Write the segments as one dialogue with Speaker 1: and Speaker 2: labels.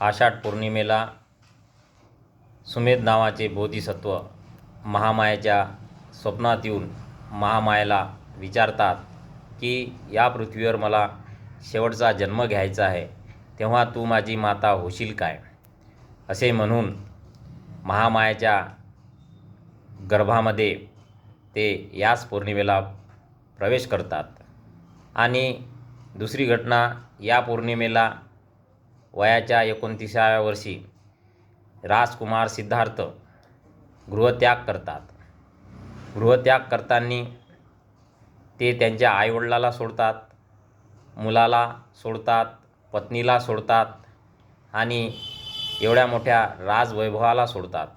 Speaker 1: आषाढ पौर्णिमेला सुमेध नावाचे बोधिसत्व महामायेच्या स्वप्नात येऊन महामायेला विचारतात की या पृथ्वीवर मला शेवटचा जन्म घ्यायचा आहे, तेव्हा तू माझी माता होशील काय? असे म्हणून महामायेच्या गर्भामध्ये ते याच पौर्णिमेला प्रवेश करतात. आणि दुसरी घटना, या पौर्णिमेला वयाच्या 29व्या वर्षी राजकुमार सिद्धार्थ गृहत्याग करतात. गृहत्याग करताना ते त्यांच्या आईवडिलाला सोडतात, मुलाला सोडतात, पत्नीला सोडतात आणि एवढ्या मोठ्या राजवैभवाला सोडतात.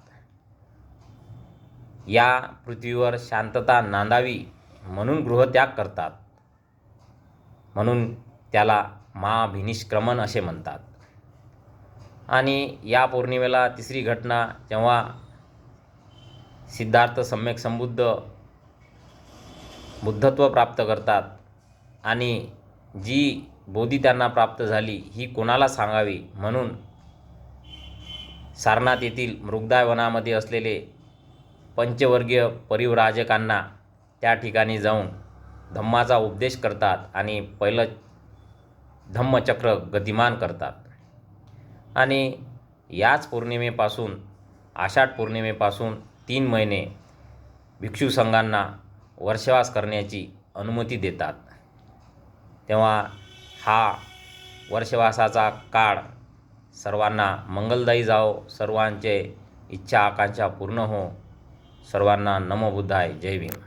Speaker 1: या पृथ्वीवर शांतता नांदावी म्हणून गृहत्याग करतात, म्हणून त्याला महाभिनिष्क्रमण असे म्हणतात. आणि या पौर्णिमेला तिसरी घटना, जेव्हा सिद्धार्थ सम्यक संबुद्ध बुद्धत्व प्राप्त करतात आणि जी बोधी त्यांना प्राप्त झाली ही कोणाला सांगावी म्हणून सारनाथ येथील मृगदाय वनामध्ये असलेले पंचवर्गीय परिव्राजकांना त्या ठिकाणी जाऊन धम्माचा उपदेश करतात आणि पहिलं धम्मचक्र गतिमान करतात. आणि याच पौर्णिमेपासून, आषाढ पौर्णिमेपासून 3 महिने भिक्षू संघांना वर्षवास करण्याची अनुमती देतात. तेव्हा हा वर्षवासाचा काळ सर्वांना मंगलदायी जाओ, सर्वांचे इच्छा आकांक्षा पूर्ण हो. सर्वांना नमो बुद्धाय. जय भीम.